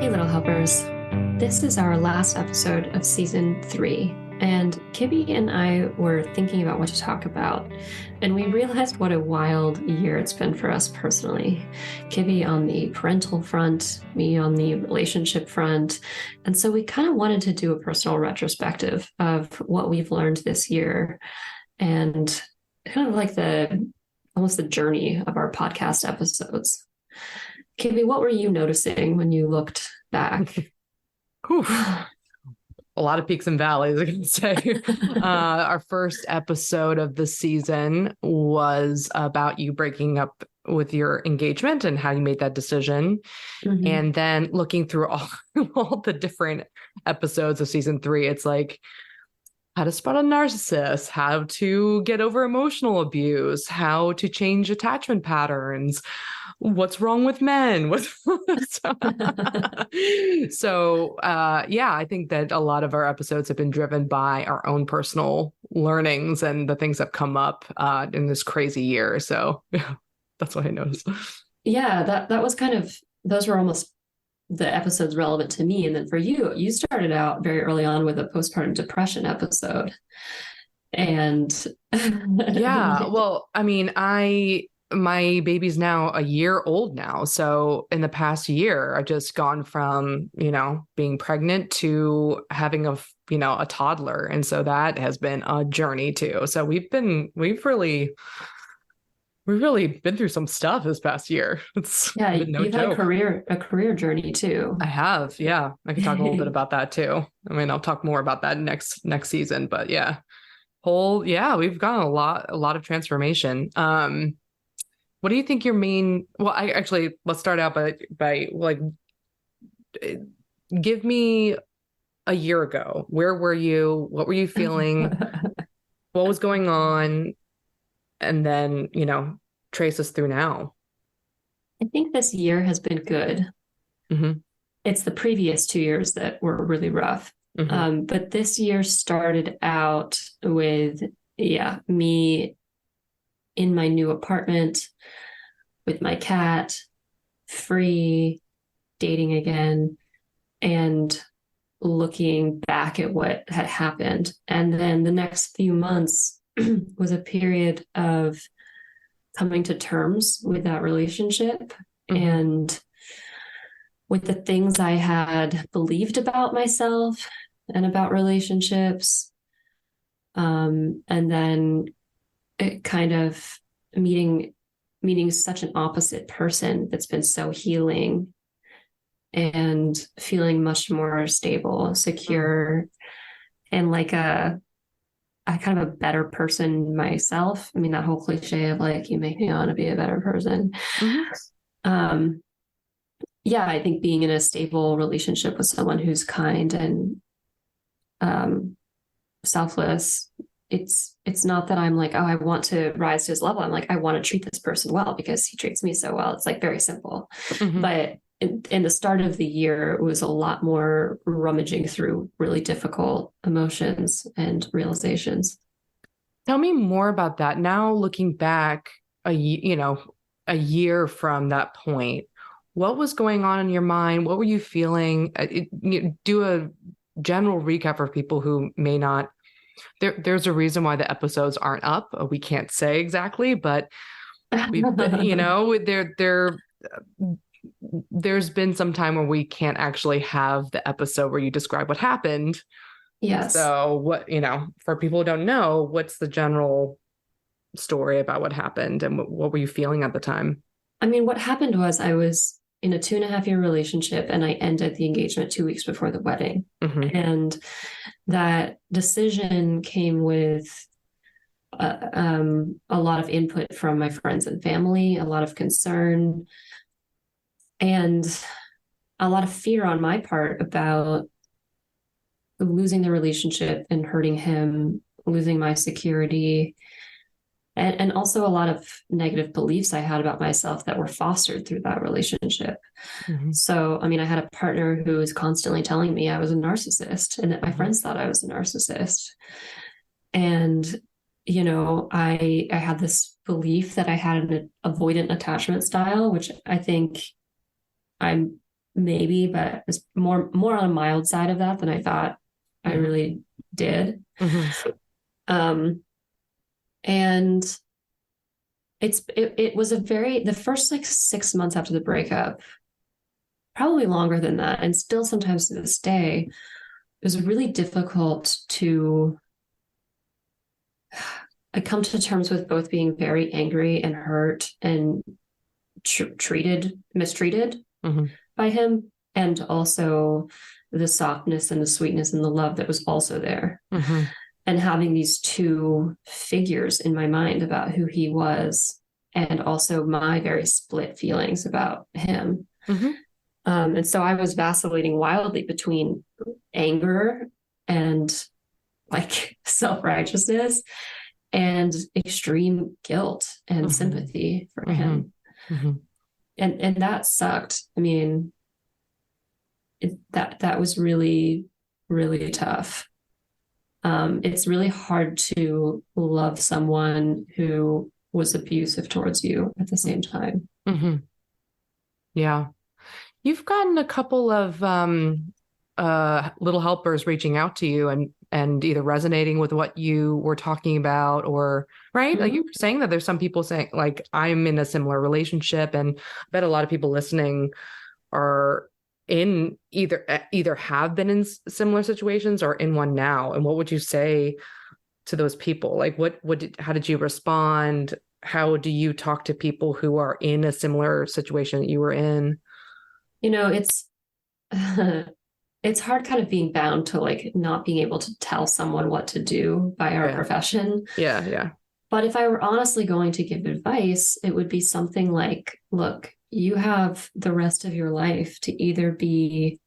Hey, little helpers. This is our last episode of season 3, and Kibby and I were thinking about what to talk about, and we realized what a wild year it's been for us personally. Kibby on the parental front, me on the relationship front, and so we kind of wanted to do a personal retrospective of what we've learned this year, and kind of like almost the journey of our podcast episodes. Kibby, what were you noticing when you looked back? Whew. A lot of peaks and valleys, I can say. Our first episode of the season was about you breaking up with your engagement and how you made that decision. Mm-hmm. And then looking through all the different episodes of season 3, it's like how to spot a narcissist, how to get over emotional abuse, how to change attachment patterns, what's wrong with men. I think that a lot of our episodes have been driven by our own personal learnings and the things that come up in this crazy year. So yeah, that's what I noticed. Yeah, that was those were almost the episodes relevant to me. And then for you, you started out very early on with a postpartum depression episode. And yeah, well, I mean, my baby's now a year old now. So in the past year, I've just gone from, being pregnant to having a toddler. And so that has been a journey too. So we've really been through some stuff this past year. It's been no you've joke. had a career journey too. I have. Yeah. I can talk a little bit about that too. I mean, I'll talk more about that next season, but yeah, we've gotten a lot of transformation. What do you think your main, let's start out by like, give me a year ago. Where were you? What were you feeling? What was going on? And then, trace us through now. I think this year has been good. Mm-hmm. It's the previous 2 years that were really rough. Mm-hmm. But this year started out with, me in my new apartment with my cat, free, dating again, and looking back at what had happened. And then the next few months was a period of coming to terms with that relationship and with the things I had believed about myself and about relationships. And then it kind of meeting such an opposite person that's been so healing and feeling much more stable, secure, and like a kind of a better person myself. I mean, that whole cliche of like, you make me want to be a better person. Mm-hmm. I think being in a stable relationship with someone who's kind and selfless, it's not that I'm like, oh, I want to rise to his level. I'm like, I want to treat this person well because he treats me so well. It's like very simple. Mm-hmm. But in the start of the year, it was a lot more rummaging through really difficult emotions and realizations. Tell me more about that. Now, looking back a year from that point, what was going on in your mind? What were you feeling? Do a general recap for people who may not. There's a reason why the episodes aren't up. We can't say exactly, but there's been some time where we can't actually have the episode where you describe what happened. Yes. So what, for people who don't know, what's the general story about what happened and what were you feeling at the time? I mean, what happened was I was in a 2.5-year relationship and I ended the engagement 2 weeks before the wedding. Mm-hmm. And that decision came with a lot of input from my friends and family, a lot of concern, and a lot of fear on my part about losing the relationship and hurting him, losing my security, and also a lot of negative beliefs I had about myself that were fostered through that relationship. Mm-hmm. So, I mean, I had a partner who was constantly telling me I was a narcissist and that my friends thought I was a narcissist. And, I had this belief that I had an avoidant attachment style, which I think I'm maybe, but it was more on a mild side of that than I thought I really did. And it was the first like 6 months after the breakup, probably longer than that, and still sometimes to this day, it was really difficult to I come to terms with both being very angry and hurt and mistreated by him, and also the softness and the sweetness and the love that was also there. And having these two figures in my mind about who he was, and also my very split feelings about him. And so I was vacillating wildly between anger and like self-righteousness and extreme guilt and sympathy for him. And that sucked. I mean, that was really, really tough. It's really hard to love someone who was abusive towards you at the same time. Yeah. You've gotten a couple of little helpers reaching out to you and either resonating with what you were talking about, or right? Like you were saying that there's some people saying like, I'm in a similar relationship, and I bet a lot of people listening are in either have been in similar situations or in one now. And what would you say to those people? Like how did you respond? How do you talk to people who are in a similar situation that you were in? It's it's hard kind of being bound to like not being able to tell someone what to do by our profession. Yeah. But if I were honestly going to give advice, it would be something like, look, you have the rest of your life to either be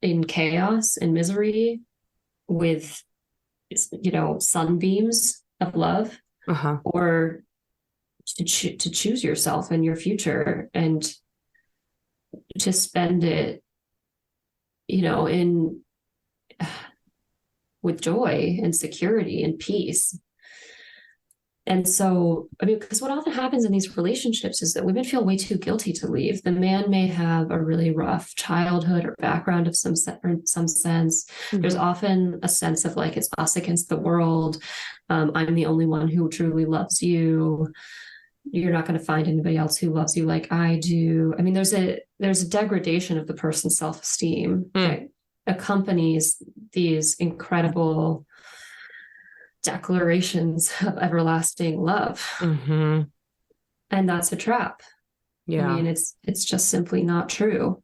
in chaos and misery with, sunbeams of love, or to choose yourself and your future and to spend it, in with joy and security and peace. And so, I mean, because what often happens in these relationships is that women feel way too guilty to leave. The man may have a really rough childhood or background of some sense. There's often a sense of like, it's us against the world. I'm the only one who truly loves you. You're not going to find anybody else who loves you like I do. I mean, there's a degradation of the person's self-esteem that accompanies these incredible declarations of everlasting love. And that's a trap. I mean, it's just simply not true.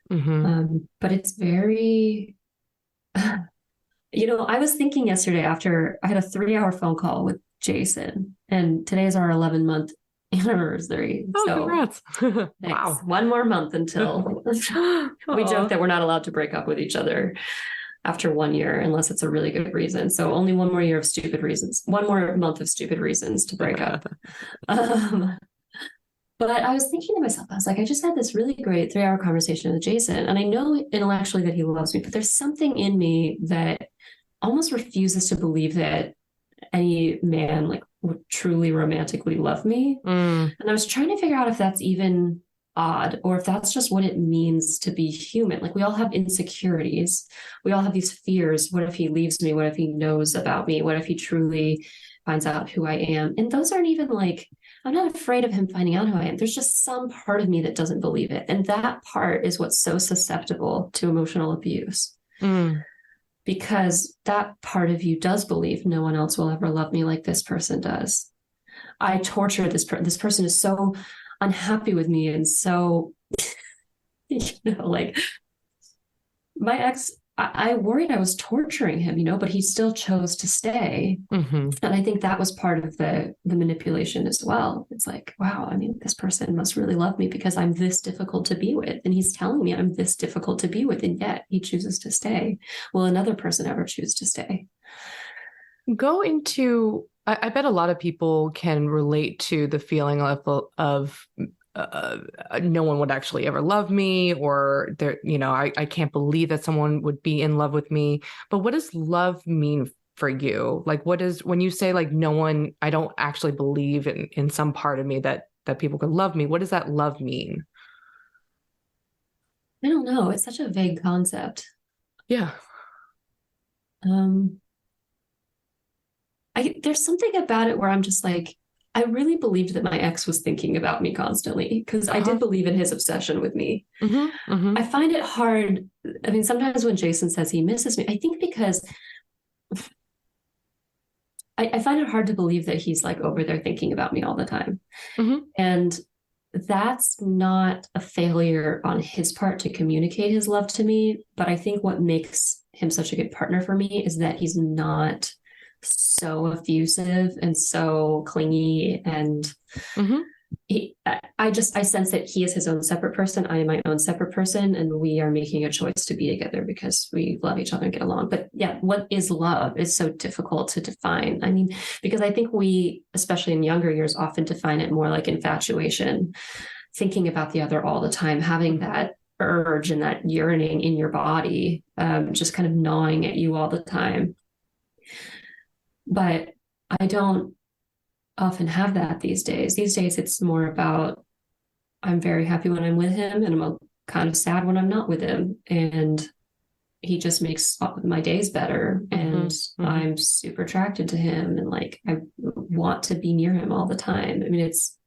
But it's very, I was thinking yesterday after I had a 3-hour phone call with Jason, and today is our 11-month anniversary. Oh, so congrats. Wow. One more month until we joke that we're not allowed to break up with each other after 1 year, unless it's a really good reason. So only one more year of stupid reasons, one more month of stupid reasons to break up. But I was thinking to myself, I was like, I just had this really great 3-hour conversation with Jason. And I know intellectually that he loves me, but there's something in me that almost refuses to believe that any man like would truly romantically love me. And I was trying to figure out if that's even odd or if that's just what it means to be human. Like we all have insecurities. We all have these fears. What if he leaves me? What if he knows about me? What if he truly finds out who I am? And those aren't even like, I'm not afraid of him finding out who I am. There's just some part of me that doesn't believe it. And that part is what's so susceptible to emotional abuse. Because that part of you does believe no one else will ever love me like this person does. I torture this person is so unhappy with me and so, like my ex, I worried I was torturing him, but he still chose to stay. And I think that was part of the manipulation as well. It's like, wow, I mean, this person must really love me because I'm this difficult to be with. And he's telling me I'm this difficult to be with. And yet he chooses to stay. Will another person ever choose to stay? Go into, I bet a lot of people can relate to the feeling of no one would actually ever love me, or there, I can't believe that someone would be in love with me. But what does love mean for you? Like, when you say like, no one, I don't actually believe in some part of me that people could love me. What does that love mean? I don't know. It's such a vague concept. Yeah. Um, there's something about it where I'm just like, I really believed that my ex was thinking about me constantly because I did Uh-huh. believe in his obsession with me. Mm-hmm. Mm-hmm. I find it hard. I mean, sometimes when Jason says he misses me, I think because I find it hard to believe that he's like over there thinking about me all the time. Mm-hmm. And that's not a failure on his part to communicate his love to me. But I think what makes him such a good partner for me is that he's not so effusive and so clingy and Mm-hmm. I sense that he is his own separate person. I am my own separate person, and we are making a choice to be together because we love each other and get along. But yeah, what is love is so difficult to define. I mean, because I think we, especially in younger years, often define it more like infatuation, thinking about the other all the time, having that urge and that yearning in your body, just kind of gnawing at you all the time. But I don't often have that these days. These days, it's more about I'm very happy when I'm with him, and I'm kind of sad when I'm not with him. And he just makes my days better. Mm-hmm. And Mm-hmm. I'm super attracted to him, and like I want to be near him all the time. I mean, it's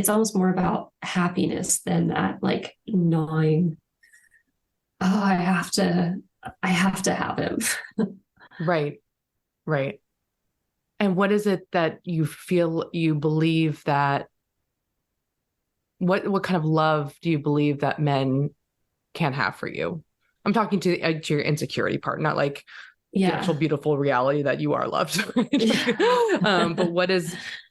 almost more about happiness than that like gnawing. Oh, I have to have him. Right. Right. And what is it that you feel you believe that what kind of love do you believe that men can have for you? I'm talking to your insecurity part, not like the actual Yeah. beautiful reality that you are loved. But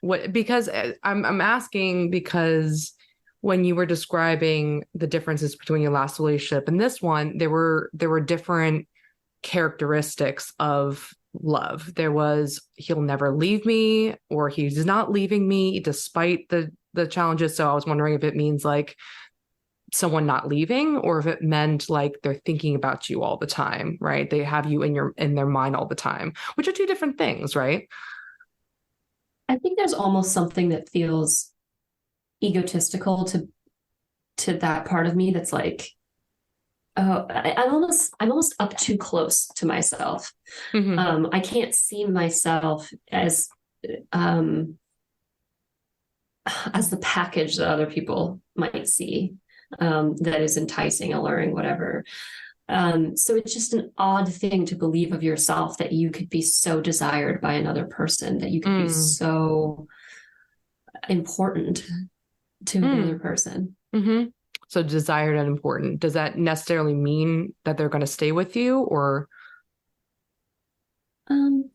what because I'm asking because when you were describing the differences between your last relationship and this one, there were different characteristics of love. There was he'll never leave me or he's not leaving me despite the challenges. So I was wondering if it means like someone not leaving or if it meant like they're thinking about you all the time, right? They have you in their mind all the time, which are two different things, right? I think there's almost something that feels egotistical to that part of me that's like, oh, I'm almost up too close to myself. Mm-hmm. I can't see myself um, as the package that other people might see, that is enticing, alluring, whatever. So it's just an odd thing to believe of yourself that you could be so desired by another person, that you could be Mm. so important to another Mm. person. Mm-hmm. So desired and important. Does that necessarily mean that they're going to stay with you or Um,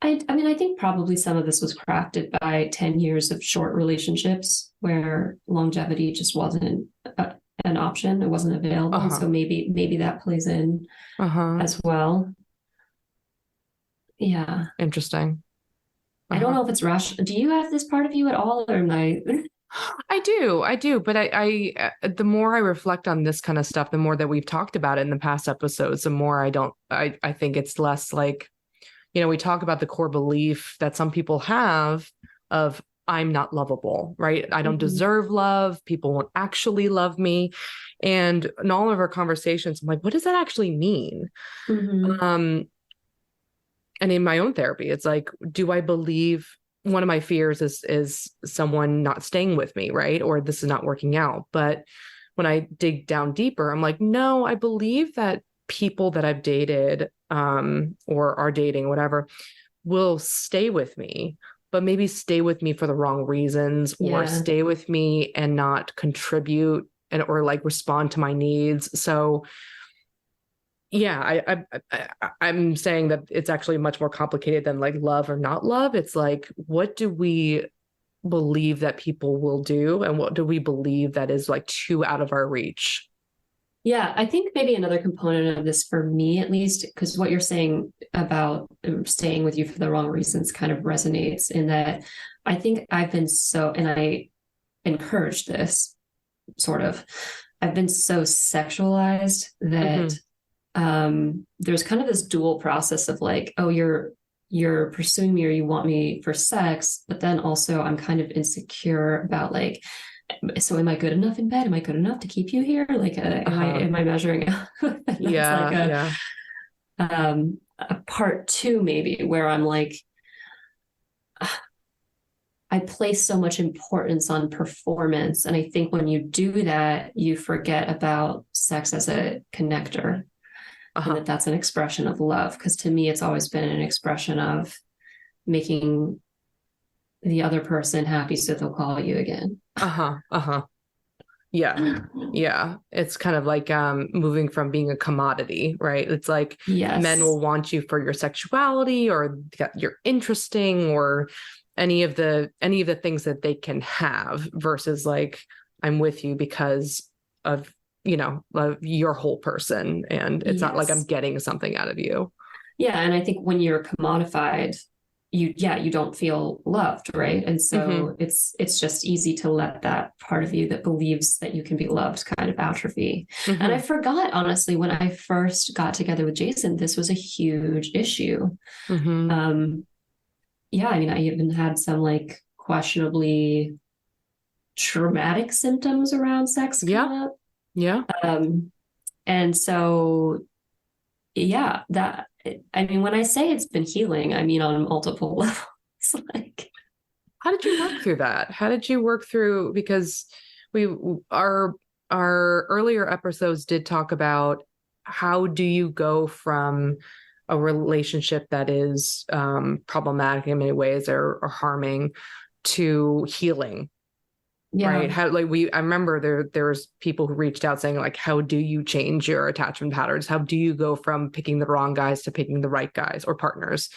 I mean, I think probably some of this was crafted by 10 years of short relationships where longevity just wasn't an option. It wasn't available. And uh-huh. so maybe that plays in Uh-huh. as well. Yeah. Interesting. I don't Uh-huh. know if it's rational. Do you have this part of you at all? Or am I? I do, but the more I reflect on this kind of stuff, the more that we've talked about it in the past episodes, the more I think it's less like, we talk about the core belief that some people have of I'm not lovable, right? I don't Mhm. deserve love. People won't actually love me. And in all of our conversations, I'm like, what does that actually mean? Mhm. Um, and in my own therapy, it's like, do I believe one of my fears is someone not staying with me, right? Or this is not working out. But when I dig down deeper, I'm like, no, I believe that people that I've dated or are dating, whatever, will stay with me, but maybe stay with me for the wrong reasons or Yeah. stay with me and not contribute and or like respond to my needs. So yeah, I'm saying that it's actually much more complicated than like love or not love. It's like, what do we believe that people will do, and what do we believe that is like too out of our reach? Yeah, I think maybe another component of this for me, at least, because what you're saying about staying with you for the wrong reasons kind of resonates in that I think I've been so, and I encourage this sort of, I've been so sexualized that Mm-hmm. there's kind of this dual process of like, oh, you're pursuing me or you want me for sex, but then also I'm kind of insecure about like so am I good enough in bed? Am I good enough to keep you here? Like, am I measuring out? That's like Yeah. Yeah. a part two, maybe, where I'm like, I place so much importance on performance. And I think when you do that, you forget about sex as a connector, and Uh-huh. that's an expression of love. Because to me, it's always been an expression of making the other person happy so they'll call you again. Uh-huh. Uh-huh. Yeah. Yeah. It's kind of like moving from being a commodity, right? It's like men Yes. will want you for your sexuality or that you're interesting or any of the things that they can have versus like I'm with you because of of your whole person, and it's not like I'm Yes. getting something out of you. Yeah. And I think when you're commodified, you don't feel loved, right? And Hmm. so it's just easy to let that part of you that believes that you can be loved kind of atrophy. And I Hmm. forgot, honestly, when I first got together with Jason, this was a huge issue. Hmm. um yeah, I mean, I even had some like questionably traumatic symptoms around sex Yeah. come up. Yeah. And so yeah, that, I mean, when I say it's been healing, I mean on multiple levels. Like, How did you work through that? How did you work through, because we our our earlier episodes did talk about how do you go from a relationship that is problematic in many ways or harming to healing, right? yeah. How like we I remember there was people who reached out saying like how do you change your attachment patterns? How do you go from picking the wrong guys to picking the right guys or partners?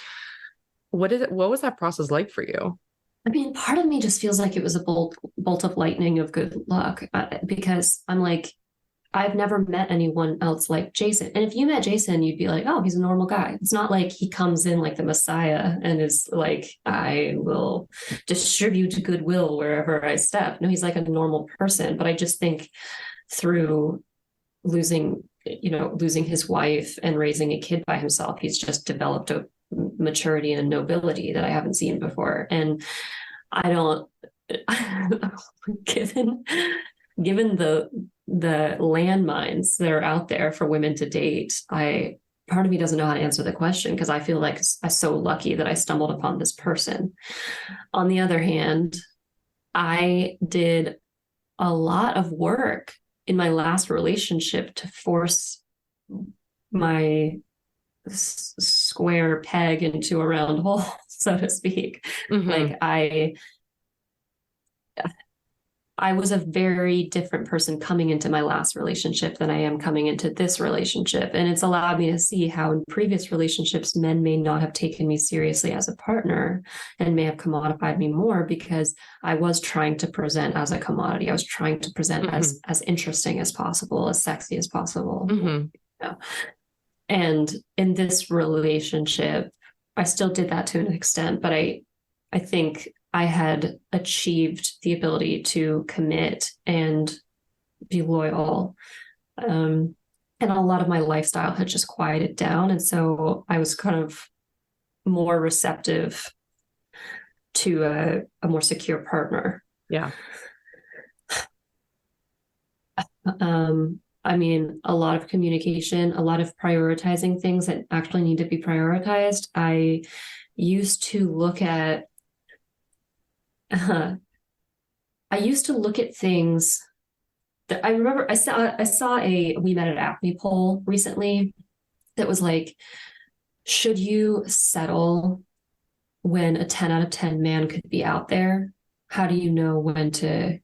What was that process like for you? I mean, part of me just feels like it was a bolt of lightning of good luck, because I'm like, I've never met anyone else like Jason. And if you met Jason, you'd be like, oh, he's a normal guy. It's not like he comes in like the Messiah and is like, I will distribute goodwill wherever I step. No, he's like a normal person. But I just think through losing his wife and raising a kid by himself, he's just developed a maturity and nobility that I haven't seen before. And I don't, given given the landmines that are out there for women to date, I part of me doesn't know how to answer the question because I feel like I'm so lucky that I stumbled upon this person. On the other hand, I did a lot of work in my last relationship to force my square peg into a round hole, so to speak. Hmm. Like I was a very different person coming into my last relationship than I am coming into this relationship. And it's allowed me to see how in previous relationships, men may not have taken me seriously as a partner and may have commodified me more because I was trying to present as a commodity. I was trying to present Hmm. as interesting as possible, as sexy as possible. Hmm. You know? And in this relationship, I still did that to an extent, but I think I had achieved the ability to commit and be loyal. And a lot of my lifestyle had just quieted down. And so I was kind of more receptive to a more secure partner. Yeah. I mean, a lot of communication, a lot of prioritizing things that actually need to be prioritized. I used to look at uh, I used to look at things that I remember I saw a We Met at Acme poll recently that was like, should you settle when a 10 out of 10 man could be out there? How do you know when to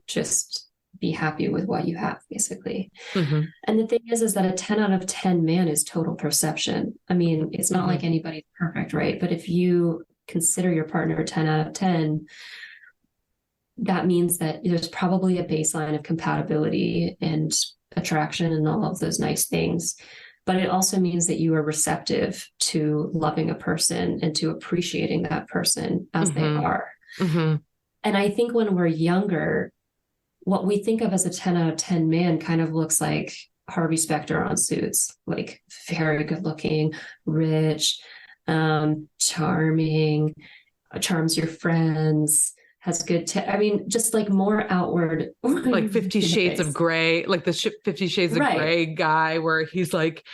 just be happy with what you have, basically? Hmm. And the thing is that a 10 out of 10 man is total perception. I mean, it's not Hmm. like anybody's perfect, right? But if you consider your partner a 10 out of 10, that means that there's probably a baseline of compatibility and attraction and all of those nice things. But it also means that you are receptive to loving a person and to appreciating that person as they Hmm. are. Hmm. And I think when we're younger, what we think of as a 10 out of 10 man kind of looks like Harvey Specter on Suits, like very good looking, rich, charming, charms your friends, has good, I mean, just like more outward. Like 50 Shades of Grey, like the 50 Shades of Right. Grey guy where he's like,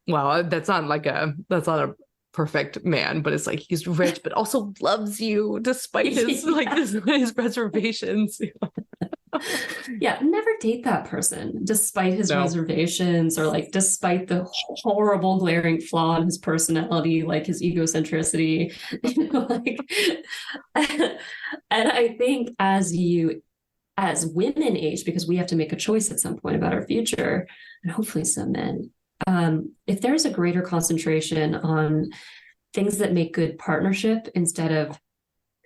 well, that's not a perfect man, but it's like he's rich, but also loves you despite his like his reservations. Yeah, never date that person despite his No. reservations or like despite the horrible glaring flaw in his personality, like his egocentricity. Like, and I think as women age, because we have to make a choice at some point about our future, and hopefully some men, if there's a greater concentration on things that make good partnership instead of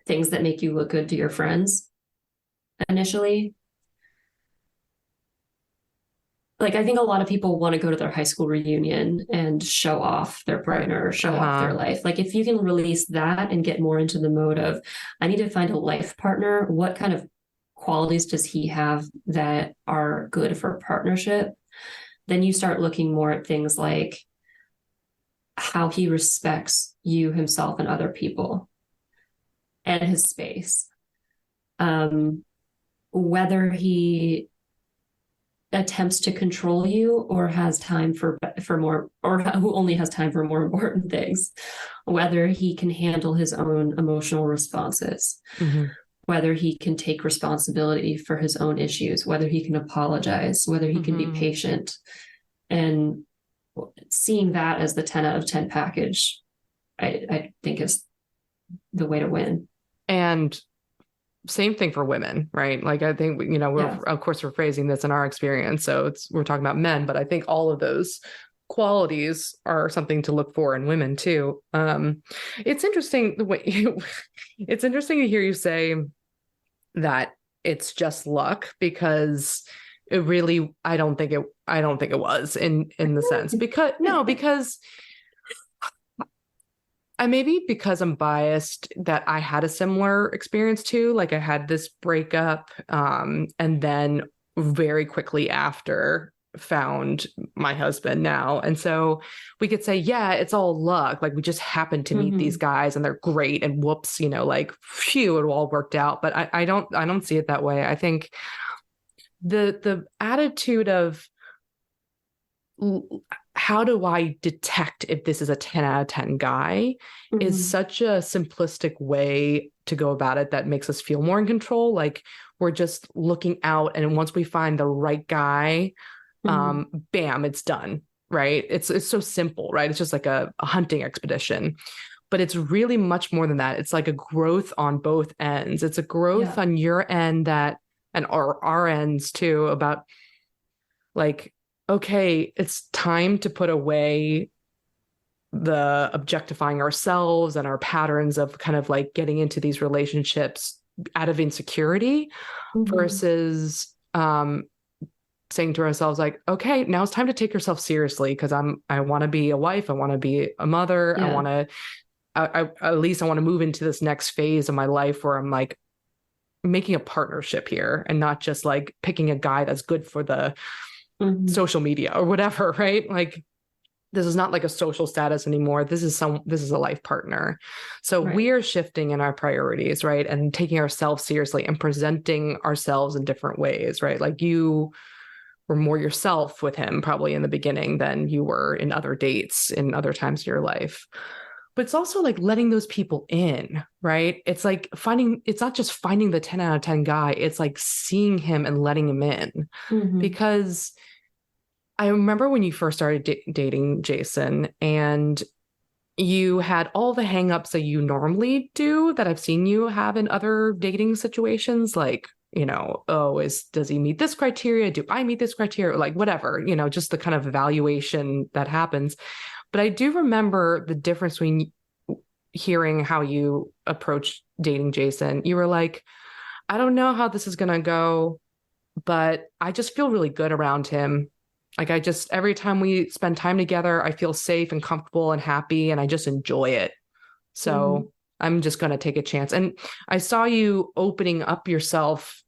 things that make you look good to your friends initially, like I think a lot of people want to go to their high school reunion and show off their partner or show off their life. Like if you can release that and get more into the mode of, I need to find a life partner, what kind of qualities does he have that are good for partnership? Then you start looking more at things like how he respects you, himself, and other people and his space. Whether he attempts to control you or has time for more, or who only has time for more important things, whether he can handle his own emotional responses, whether he can take responsibility for his own issues, whether he can apologize, whether he can be patient. And seeing that as the 10 out of 10 package, I think is the way to win. And same thing for women, right? Like I think, of course we're phrasing this in our experience. So we're talking about men, but I think all of those qualities are something to look for in women too. It's interesting it's interesting to hear you say that it's just luck, because it really, I don't think it was in the sense because maybe because I'm biased that I had a similar experience too. Like I had this breakup, and then very quickly after found my husband now. And so we could say, yeah, it's all luck. Like we just happened to meet these guys and they're great and whoops, like phew, it all worked out. But I don't see it that way. I think the attitude of how do I detect if this is a 10 out of 10 guy is such a simplistic way to go about it that makes us feel more in control. Like we're just looking out, and once we find the right guy, bam, it's done. Right. It's so simple, right? It's just like a hunting expedition, but it's really much more than that. It's like a growth on both ends. It's a growth on your end and our ends too, about like, okay, it's time to put away the objectifying ourselves and our patterns of kind of like getting into these relationships out of insecurity versus saying to ourselves like, okay, now it's time to take yourself seriously, because I want to be a wife, I want to be a mother, I want to at least I want to move into this next phase of my life where I'm like making a partnership here and not just like picking a guy that's good for the social media or whatever, right? Like this is not like a social status anymore. This is a life partner. So we are shifting in our priorities, right? And taking ourselves seriously and presenting ourselves in different ways, right? Like you were more yourself with him probably in the beginning than you were in other dates in other times of your life. But it's also like letting those people in, right? It's like it's not just finding the 10 out of 10 guy. It's like seeing him and letting him in. Because I remember when you first started dating Jason, and you had all the hangups that you normally do that I've seen you have in other dating situations. Like, does he meet this criteria? Do I meet this criteria? Like whatever, just the kind of evaluation that happens. But I do remember the difference between hearing how you approached dating Jason. You were like, I don't know how this is going to go, but I just feel really good around him. Like every time we spend time together, I feel safe and comfortable and happy, and I just enjoy it. So I'm just going to take a chance. And I saw you opening up yourself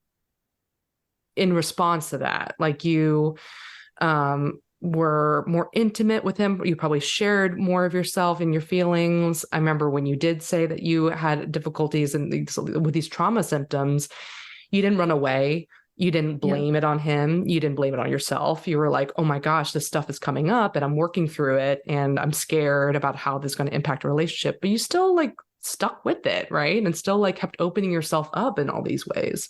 in response to that. Like you were more intimate with him. You probably shared more of yourself and your feelings. I remember when you did say that you had difficulties with these trauma symptoms, you didn't run away. You didn't blame it on him. You didn't blame it on yourself. You were like, oh my gosh, this stuff is coming up and I'm working through it and I'm scared about how this is going to impact a relationship. But you still like stuck with it, right? And still like kept opening yourself up in all these ways.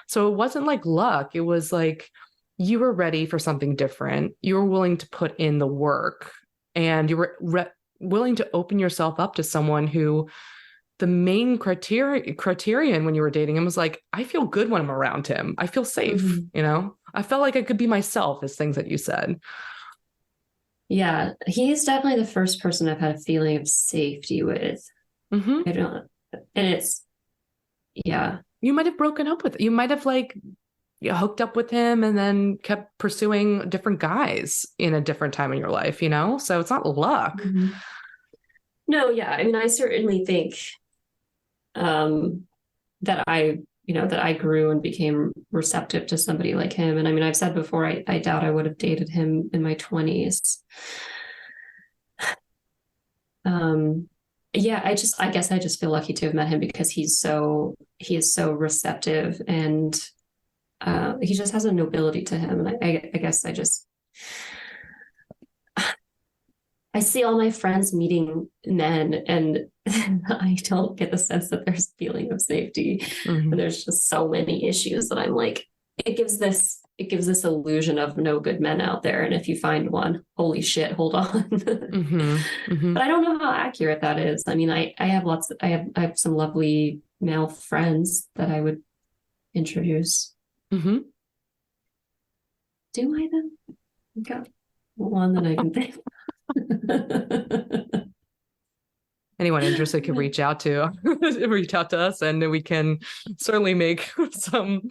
So it wasn't like luck. It was like you were ready for something different. You were willing to put in the work and you were willing to open yourself up to someone who the main criterion when you were dating him was like, I feel good when I'm around him. I feel safe, you know? I felt like I could be myself, as things that you said. Yeah, he's definitely the first person I've had a feeling of safety with. I don't, and it's, yeah. You might have broken up with, you might have like hooked up with him and then kept pursuing different guys in a different time in your life, you know? So it's not luck. No, yeah. I mean, I certainly think that I grew and became receptive to somebody like him. And I mean, I've said before, I doubt I would have dated him in my 20s. Yeah, I guess I just feel lucky to have met him because he is so receptive and he just has a nobility to him. And I guess I see all my friends meeting men and I don't get the sense that there's a feeling of safety. And there's just so many issues that I'm like, it gives this illusion of no good men out there. And if you find one, holy shit, hold on. But I don't know how accurate that is. I mean, I have some lovely male friends that I would introduce. Do I then? I've got one that I can think. Anyone interested can reach out to us, and we can certainly make some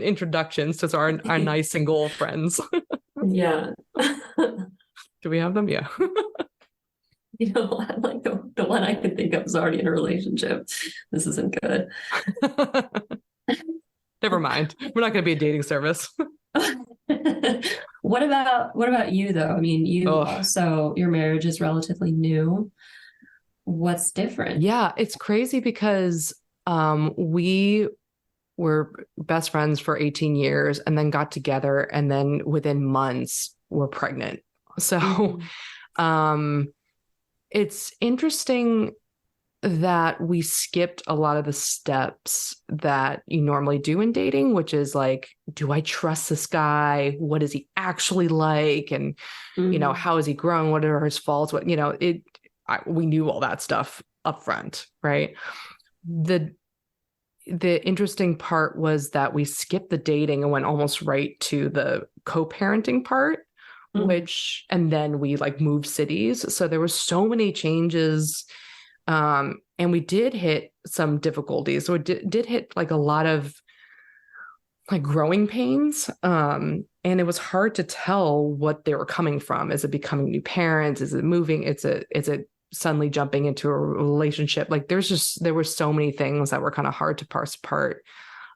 introductions to our nice single friends. Yeah. Do we have them? Yeah. You know, like the one I could think of is already in a relationship. This isn't good. Never mind. We're not going to be a dating service. What about you though? I mean, also your marriage is relatively new. What's different? Yeah, it's crazy because we were best friends for 18 years and then got together and then within months we're pregnant. So it's interesting that we skipped a lot of the steps that you normally do in dating, which is like, do I trust this guy? What is he actually like? And, you know, how is he grown? What are his faults? What, you know, we knew all that stuff up front, right? The interesting part was that we skipped the dating and went almost right to the co-parenting part, and then we like moved cities. So there was so many changes. And we did hit some difficulties. So it did hit like a lot of like growing pains. And it was hard to tell what they were coming from. Is it becoming new parents? Is it moving? Is it suddenly jumping into a relationship? Like there were so many things that were kind of hard to parse apart.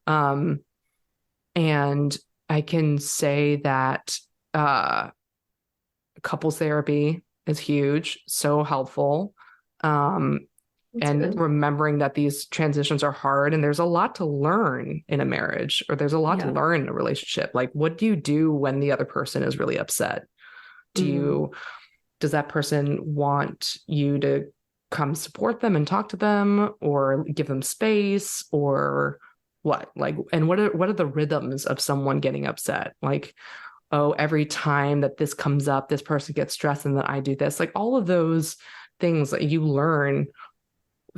And I can say that, couples therapy is huge, so helpful. And remembering that these transitions are hard and there's a lot to learn in a marriage, or there's a lot to learn in a relationship. Like, what do you do when the other person is really upset? Does that person want you to come support them and talk to them or give them space, or what? Like, and what are the rhythms of someone getting upset? Like, oh, every time that this comes up, this person gets stressed and then I do this. Like all of those things that you learn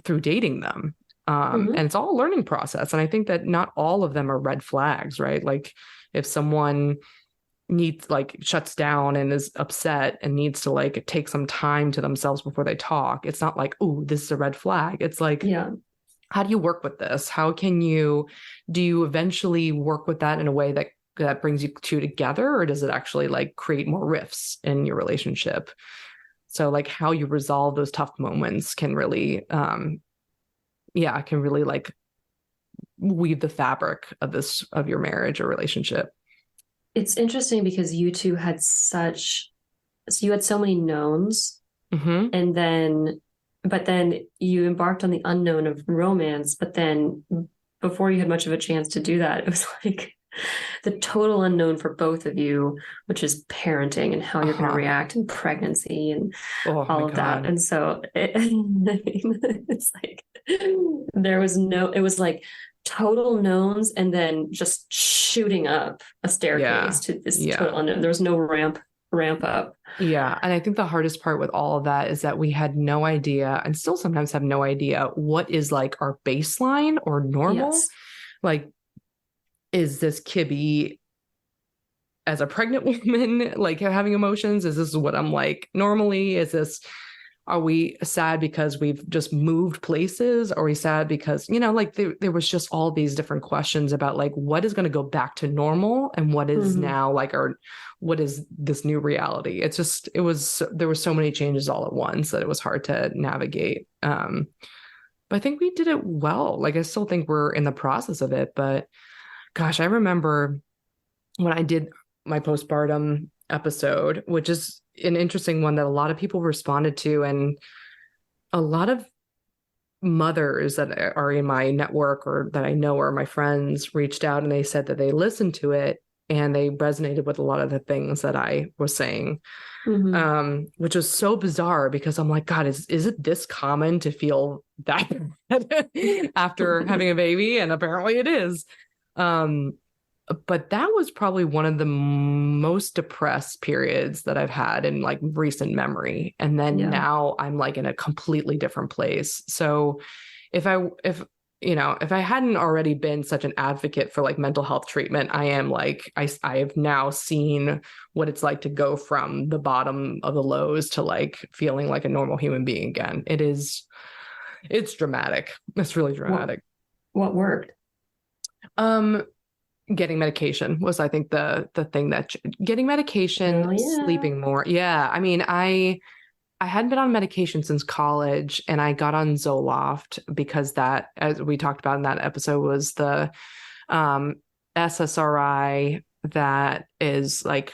through dating them. And it's all a learning process. And I think that not all of them are red flags, right? Like if someone shuts down and is upset and needs to like take some time to themselves before they talk, it's not like, oh, this is a red flag. It's like, how do you work with this? Do you eventually work with that in a way that brings you two together, or does it actually like create more rifts in your relationship? So like how you resolve those tough moments can really, like weave the fabric of your marriage or relationship. It's interesting because you two had such so you had so many knowns, Mm-hmm. and then but then you embarked on the unknown of romance, but then before you had much of a chance to do that, it was like the total unknown for both of you, which is parenting and how you're going to Uh-huh. react in pregnancy and Oh my all of that. God. And so it's like there was no, it was like total knowns and then just shooting up a staircase Yeah. to this Yeah. total unknown. There was no ramp up. Yeah. And I think the hardest part with all of that is that we had no idea and still sometimes have no idea what is like our baseline or normal. Yes. Like, is this Kibby as a pregnant woman, like having emotions? Is this what I'm like normally? Are we sad because we've just moved places? Are we sad because, like there was just all these different questions about like what is going to go back to normal and what is Mm-hmm. now like what is this new reality? There were so many changes all at once that it was hard to navigate. But I think we did it well. Like I still think we're in the process of it, but gosh, I remember when I did my postpartum episode, which is an interesting one that a lot of people responded to, and a lot of mothers that are in my network or that I know are my friends reached out and they said that they listened to it and they resonated with a lot of the things that I was saying, Mm-hmm. which was so bizarre because I'm like, God, is it this common to feel that bad after having a baby? And apparently it is. Um, but that was probably one of the most depressed periods that I've had in like recent memory. And then Yeah. now I'm like in a completely different place. So if I hadn't already been such an advocate for like mental health treatment, I am like, I have now seen what it's like to go from the bottom of the lows to like feeling like a normal human being again. It's dramatic. It's really What dramatic. what worked? Um, Getting medication was, I think, the thing that getting medication, Oh yeah. sleeping more. Yeah, I mean, I hadn't been on medication since college, and I got on Zoloft because that, as we talked about in that episode, was the um, SSRI that is like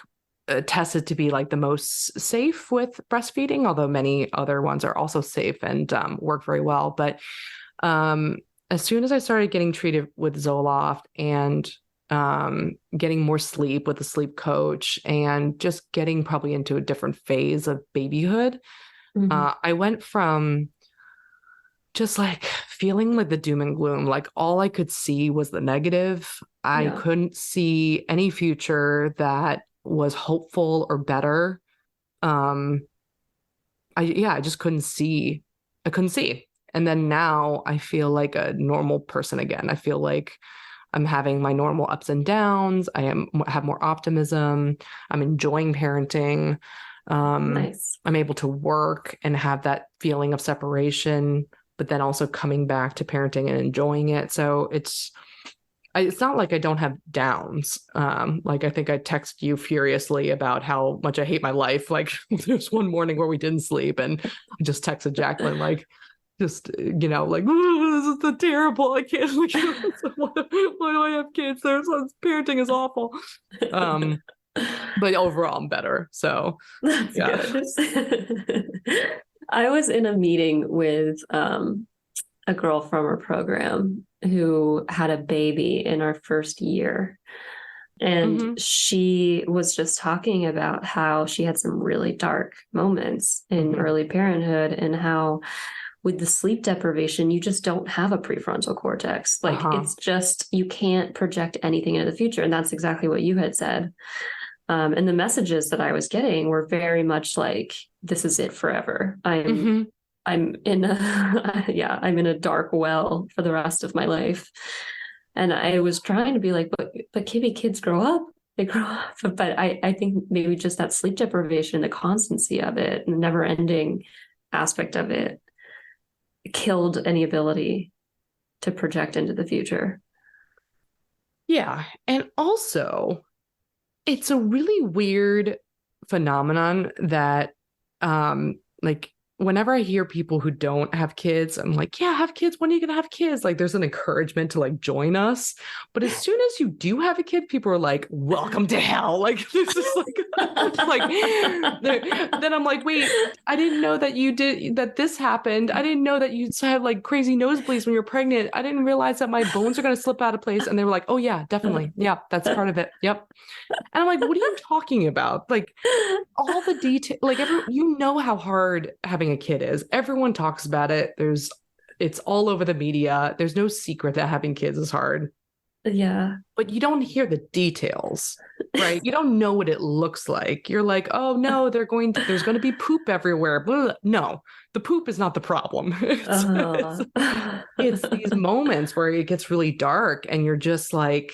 tested to be like the most safe with breastfeeding, although many other ones are also safe and work very well. But um, as soon as I started getting treated with Zoloft and getting more sleep with a sleep coach and just getting probably into a different phase of babyhood, Mm-hmm. I went from just like feeling like the doom and gloom, like all I could see was the negative. I Yeah. couldn't see any future that was hopeful or better. Um, I just couldn't see. I couldn't see. And then now I feel like a normal person again. I feel like I'm having my normal ups and downs. Have more optimism. I'm enjoying parenting. Nice. I'm able to work and have that feeling of separation, but then also coming back to parenting and enjoying it. So it's not like I don't have downs. Like I think I text you furiously about how much I hate my life. Like there's one morning where we didn't sleep, and I just texted Jacqueline like, just like, oh, this is so terrible. I can't. Like, why do I have kids? Parenting is awful. Um, but overall, I'm better. So That's yeah. good. I was in a meeting with a girl from our program who had a baby in our first year. And Mm-hmm. she was just talking about how she had some really dark moments in Mm-hmm. early parenthood and how with the sleep deprivation, you just don't have a prefrontal cortex. Like Uh-huh. it's just, you can't project anything into the future. And that's exactly what you had said. And the messages that I was getting were very much like, this is it forever. Mm-hmm. I'm in a yeah, I'm in a dark well for the rest of my life. And I was trying to be like, but Kibby, kids grow up. They grow up. But I think maybe just that sleep deprivation, the constancy of it, and the never ending aspect of it killed any ability to project into the future. Yeah. And also, it's a really weird phenomenon that like whenever I hear people who don't have kids, I'm like, yeah, have kids. When are you going to have kids? Like there's an encouragement to like join us. But as soon as you do have a kid, people are like, welcome to hell. Like this is like then I'm like, wait, I didn't know that this happened. I didn't know that you had like crazy nosebleeds when you're pregnant. I didn't realize that my bones are going to slip out of place. And they were like, oh yeah, definitely. Yeah, that's part of it. Yep. And I'm like, what are you talking about? Like all the detail, like you know how hard having a kid is. Everyone talks about it. It's all over the media. There's no secret that having kids is hard. Yeah. But you don't hear the details, right? You don't know what it looks like. You're like, oh no, there's going to be poop everywhere. Blah. No, the poop is not the problem. It's these moments where it gets really dark and you're just like,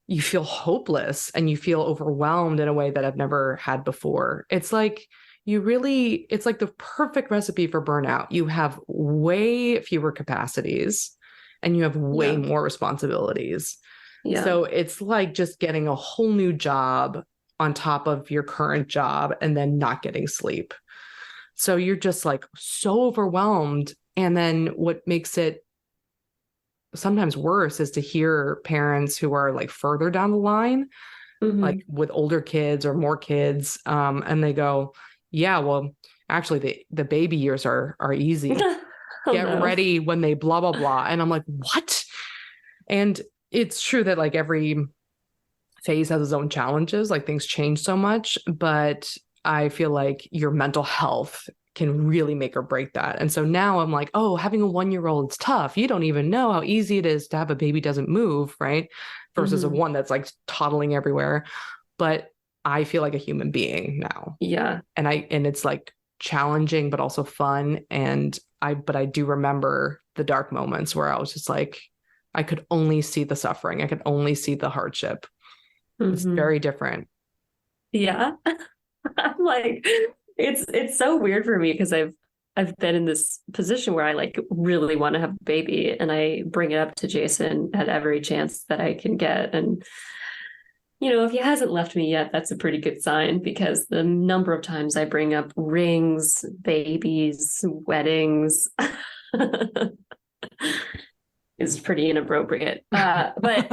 you feel hopeless and you feel overwhelmed in a way that I've never had before. It's like it's like the perfect recipe for burnout. You have way fewer capacities and you have way more responsibilities. Yeah. So it's like just getting a whole new job on top of your current job and then not getting sleep. So you're just like so overwhelmed. And then what makes it sometimes worse is to hear parents who are like further down the line, like with older kids or more kids. And they go, yeah, well, actually the baby years are easy. Get ready when they blah, blah, blah. And I'm like, what? And it's true that like every phase has its own challenges, like things change so much, but I feel like your mental health can really make or break that. And so now I'm like, oh, having a 1-year-old is tough. You don't even know how easy it is to have a baby doesn't move, right? Versus a one that's like toddling everywhere. But I feel like a human being now. Yeah. And it's like challenging, but also fun. But I do remember the dark moments where I was just like, I could only see the suffering. I could only see the hardship. It's very different. Yeah. I'm like, it's so weird for me because I've been in this position where I like really want to have a baby and I bring it up to Jason at every chance that I can get. And, you know, if he hasn't left me yet, that's a pretty good sign because the number of times I bring up rings, babies, weddings is pretty inappropriate. But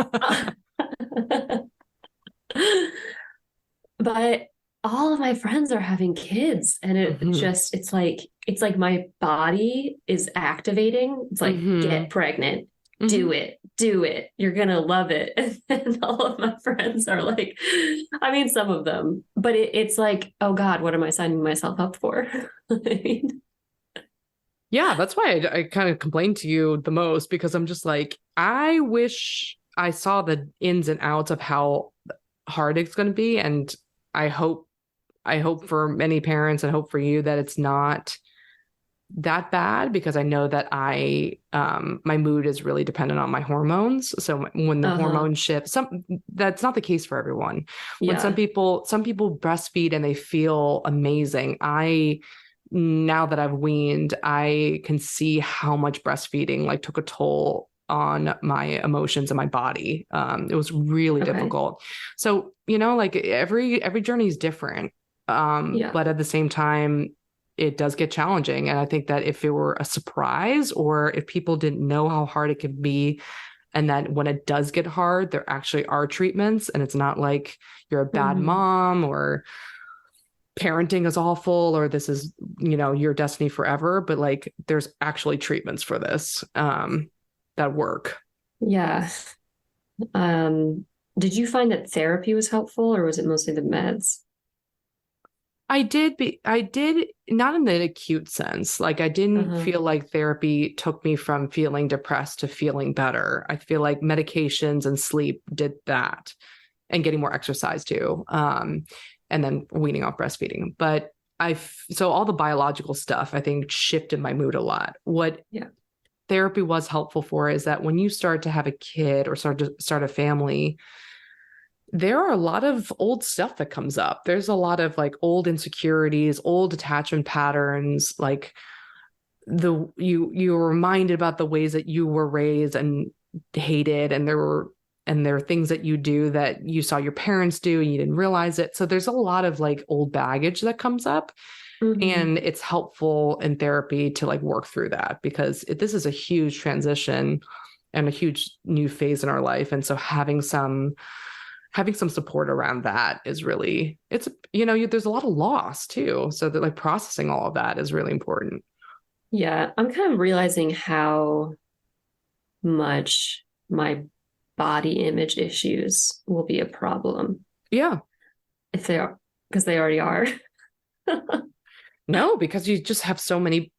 but all of my friends are having kids and it's like my body is activating. It's like, get pregnant, do it. You're going to love it. And all of my friends are like, I mean, some of them, but it's like, oh God, what am I signing myself up for? I mean, yeah, that's why I kind of complained to you the most because I'm just like, I wish I saw the ins and outs of how hard it's going to be. And I hope for many parents and hope for you that it's not that bad because I know that my mood is really dependent on my hormones. So when the hormones shift, that's not the case for everyone. When some people breastfeed and they feel amazing. Now that I've weaned, I can see how much breastfeeding like took a toll on my emotions and my body. It was really difficult. So, you know, like every journey is different. But at the same time, it does get challenging. And I think that if it were a surprise or if people didn't know how hard it could be, and that when it does get hard, there actually are treatments and it's not like you're a bad mom or parenting is awful or this is, you know, your destiny forever, but like there's actually treatments for this that work. Yeah. Did you find that therapy was helpful or was it mostly the meds? I did not in the acute sense. Like I didn't feel like therapy took me from feeling depressed to feeling better. I feel like medications and sleep did that and getting more exercise too. And then weaning off breastfeeding. But so all the biological stuff, I think shifted my mood a lot. What therapy was helpful for is that when you start to have a kid or start a family, there are a lot of old stuff that comes up. There's a lot of like old insecurities, old attachment patterns, like you're reminded about the ways that you were raised and hated, and there are things that you do that you saw your parents do and you didn't realize it. So there's a lot of like old baggage that comes up. And it's helpful in therapy to like work through that, because this is a huge transition and a huge new phase in our life. And so having some support around that is really, it's, there's a lot of loss too. So that like processing all of that is really important. Yeah. I'm kind of realizing how much my body image issues will be a problem. Yeah. If they are, because they already are. No, because you just have so many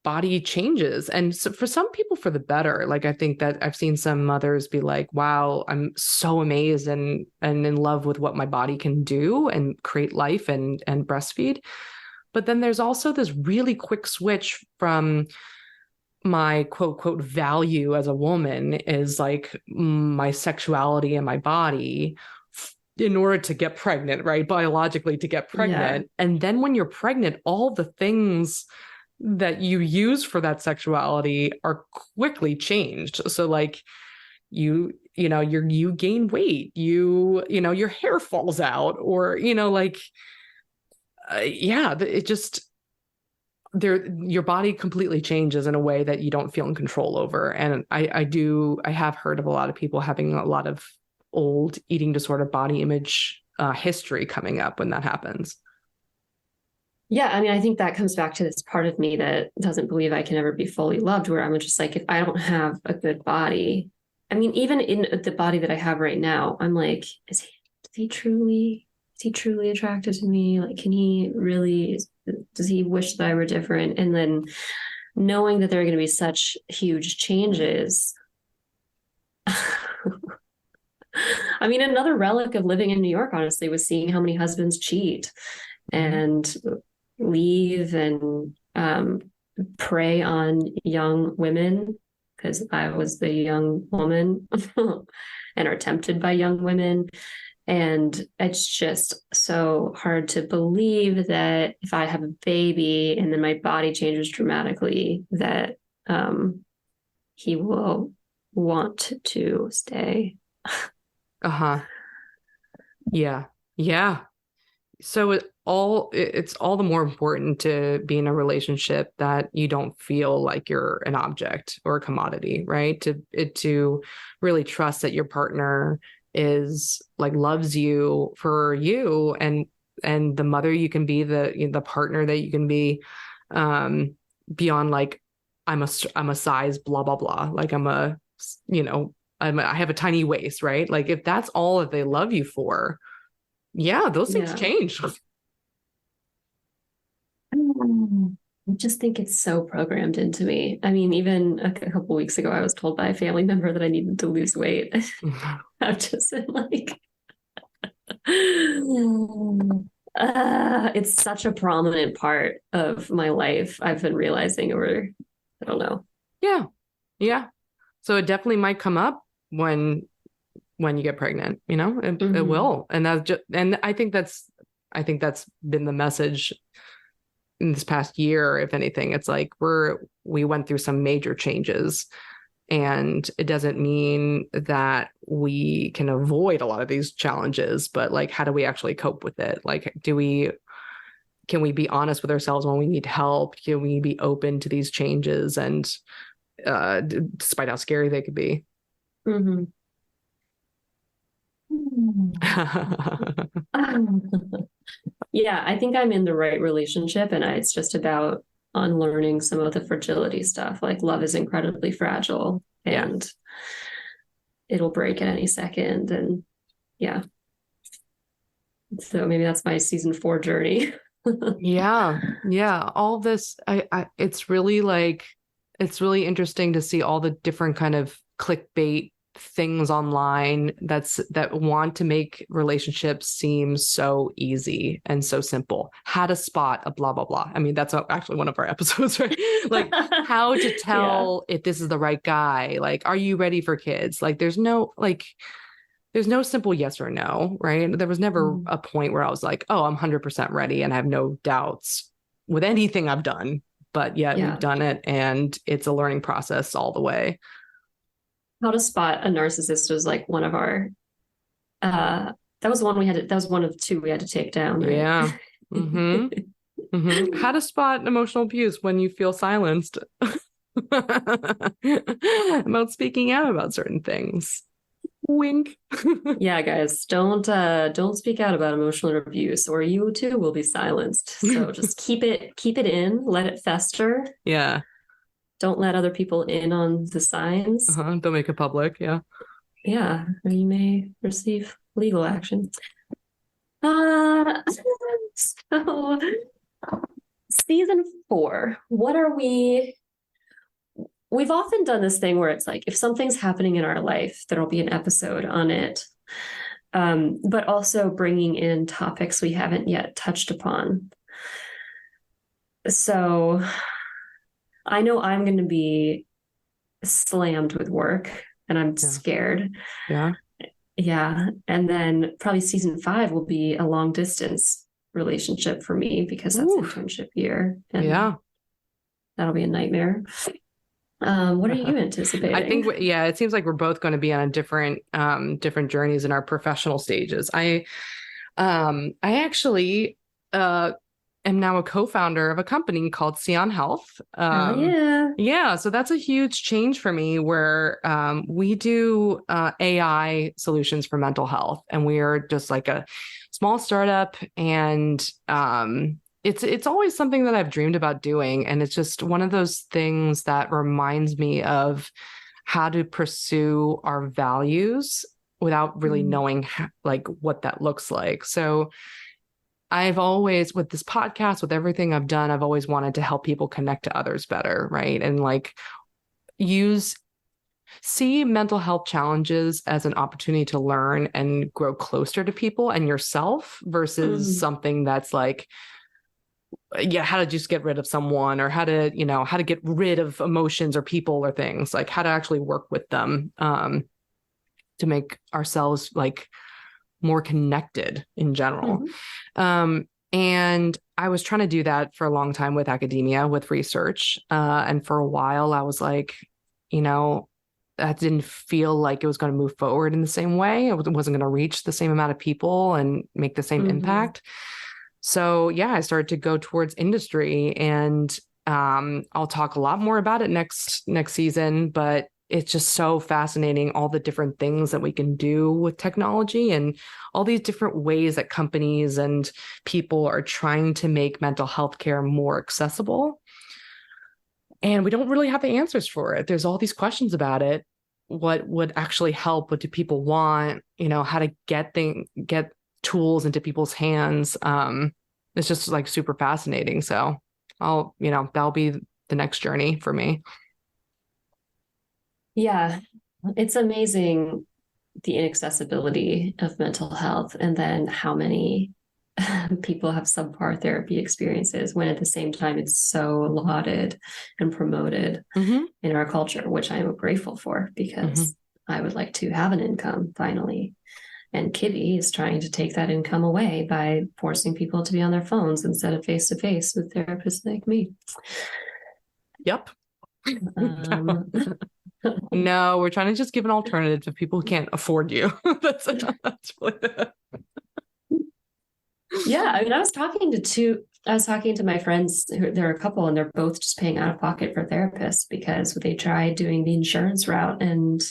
body changes. And so for some people for the better. Like I think that I've seen some mothers be like, wow, I'm so amazed and in love with what my body can do and create life and breastfeed. But then there's also this really quick switch from my quote value as a woman is like my sexuality and my body in order to get pregnant, right? Biologically to get pregnant. Yeah. And then when you're pregnant, all the things that you use for that sexuality are quickly changed. So like you gain weight, your hair falls out, or, it just, your body completely changes in a way that you don't feel in control over. And I have heard of a lot of people having a lot of old eating disorder body image history coming up when that happens. Yeah, I mean, I think that comes back to this part of me that doesn't believe I can ever be fully loved, where I'm just like, if I don't have a good body, I mean, even in the body that I have right now, I'm like, is he truly attracted to me? Like, does he wish that I were different? And then knowing that there are going to be such huge changes. I mean, another relic of living in New York, honestly, was seeing how many husbands cheat and leave and prey on young women, because I was the young woman and are tempted by young women. And it's just so hard to believe that if I have a baby and then my body changes dramatically, that he will want to stay. Yeah. Yeah. So it's all the more important to be in a relationship that you don't feel like you're an object or a commodity, right? To really trust that your partner is like loves you for you and the mother you can be, the partner that you can be, beyond like I'm a size blah blah blah, like I have a tiny waist, right? Like if that's all that they love you for, yeah, those things change. I just think it's so programmed into me. I mean, even a couple weeks ago, I was told by a family member that I needed to lose weight. I've just been like, it's such a prominent part of my life. I've been realizing over, I don't know. Yeah. Yeah. So it definitely might come up when you get pregnant, it will. And I think that's been the message in this past year. If anything, it's like we went through some major changes, and it doesn't mean that we can avoid a lot of these challenges, but like, how do we actually cope with it? Like, can we be honest with ourselves when we need help? Can we be open to these changes? And despite how scary they could be. Mm-hmm. Yeah, I think I'm in the right relationship, and it's just about unlearning some of the fragility stuff. Like, love is incredibly fragile, and it'll break at any second. And yeah, so maybe that's my season 4 journey. Yeah. All this, it's really interesting to see all the different kind of clickbait things online that want to make relationships seem so easy and so simple. How to spot a blah blah blah. I mean, that's actually one of our episodes, right? Like how to tell if this is the right guy. Like, are you ready for kids? Like, there's no simple yes or no, right? There was never a point where I was like, oh, I'm 100% ready and I have no doubts with anything I've done. But yet we've done it, and it's a learning process all the way. How to spot a narcissist was like one of our that was one of 2 we had to take down, right? Yeah. Mm-hmm. How to spot emotional abuse when you feel silenced about speaking out about certain things. Wink. Yeah, guys, don't speak out about emotional abuse, or you too will be silenced. So just keep it in, let it fester. Yeah. Don't let other people in on the signs. Don't make it public. Yeah. Yeah, or you may receive legal action. So season 4, what are we've often done this thing where it's like, if something's happening in our life, there'll be an episode on it. But also bringing in topics we haven't yet touched upon. So I know I'm going to be slammed with work and I'm scared. Yeah. Yeah. And then probably season 5 will be a long distance relationship for me because that's internship year. And that'll be a nightmare. What are you anticipating? I think, it seems like we're both going to be on a different journeys in our professional stages. I actually am now a co-founder of a company called Sion Health. So that's a huge change for me, where we do AI solutions for mental health, and we are just like a small startup, and it's always something that I've dreamed about doing. And it's just one of those things that reminds me of how to pursue our values without really knowing like what that looks like. So I've always, with this podcast, with everything I've done, I've always wanted to help people connect to others better. Right. And like see mental health challenges as an opportunity to learn and grow closer to people and yourself versus something that's like, how to just get rid of someone, or how to get rid of emotions or people or things, like how to actually work with them to make ourselves like more connected in general. And I was trying to do that for a long time with academia, with research. And for a while I was like, that didn't feel like it was going to move forward in the same way. It wasn't going to reach the same amount of people and make the same impact. So I started to go towards industry, and I'll talk a lot more about it next season, but it's just so fascinating, all the different things that we can do with technology and all these different ways that companies and people are trying to make mental health care more accessible. And we don't really have the answers for it. There's all these questions about it. What would actually help? What do people want? How to get tools into people's hands. It's just like super fascinating. So that'll be the next journey for me. Yeah, it's amazing, the inaccessibility of mental health, and then how many people have subpar therapy experiences, when at the same time it's so lauded and promoted in our culture, which I'm grateful for, because I would like to have an income finally. And Kibby is trying to take that income away by forcing people to be on their phones instead of face to face with therapists like me. Yep. No, we're trying to just give an alternative to people who can't afford you. that's really Yeah, I mean, I was talking to my friends they're a couple, and they're both just paying out of pocket for therapists because they tried doing the insurance route, and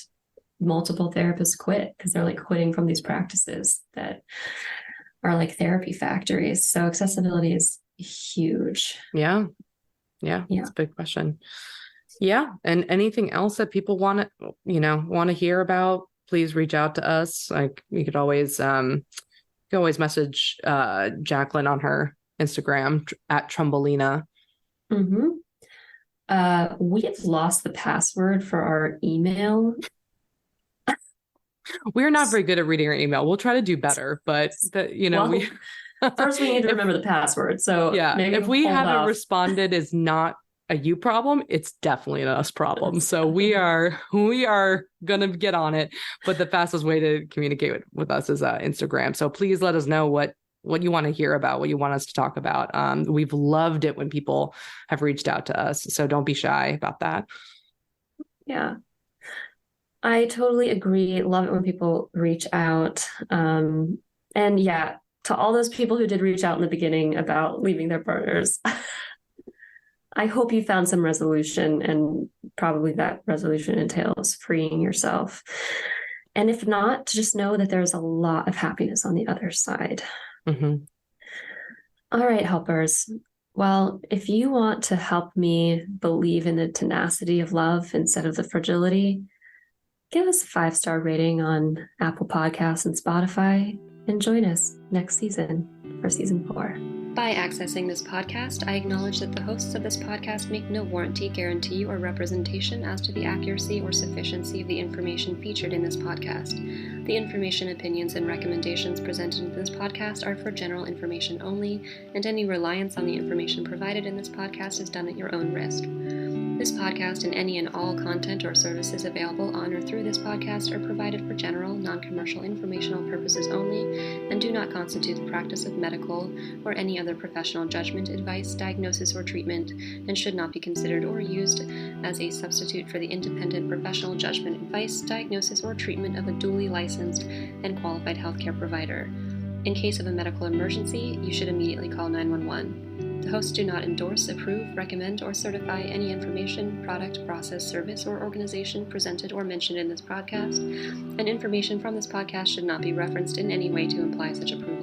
multiple therapists quit because they're like quitting from these practices that are like therapy factories. So accessibility is huge. Yeah. It's a big question. Yeah. And anything else that people want to hear about, please reach out to us. Like, you could always message Jacqueline on her Instagram at Trumbolina. We have lost the password for our email. We're not very good at reading our email. We'll try to do better, but first we need to remember the password. So maybe if we haven't responded is not a you problem, it's definitely an us problem. So we are gonna get on it, but the fastest way to communicate with us is Instagram. So please let us know what you want to hear about, what you want us to talk about. We've loved it when people have reached out to us, so don't be shy about that. Yeah, I totally agree. Love it when people reach out. And to all those people who did reach out in the beginning about leaving their partners, I hope you found some resolution, and probably that resolution entails freeing yourself. And if not, just know that there's a lot of happiness on the other side. Mm-hmm. All right, helpers. Well, if you want to help me believe in the tenacity of love instead of the fragility, give us a 5-star rating on Apple Podcasts and Spotify, and join us next season for season 4. By accessing this podcast, I acknowledge that the hosts of this podcast make no warranty, guarantee, or representation as to the accuracy or sufficiency of the information featured in this podcast. The information, opinions, and recommendations presented in this podcast are for general information only, and any reliance on the information provided in this podcast is done at your own risk. This podcast and any and all content or services available on or through this podcast are provided for general, non-commercial informational purposes only and do not constitute the practice of medical or any other professional judgment, advice, diagnosis, or treatment, and should not be considered or used as a substitute for the independent professional judgment, advice, diagnosis, or treatment of a duly licensed and qualified healthcare provider. In case of a medical emergency, you should immediately call 911. The hosts do not endorse, approve, recommend, or certify any information, product, process, service, or organization presented or mentioned in this podcast, and information from this podcast should not be referenced in any way to imply such approval.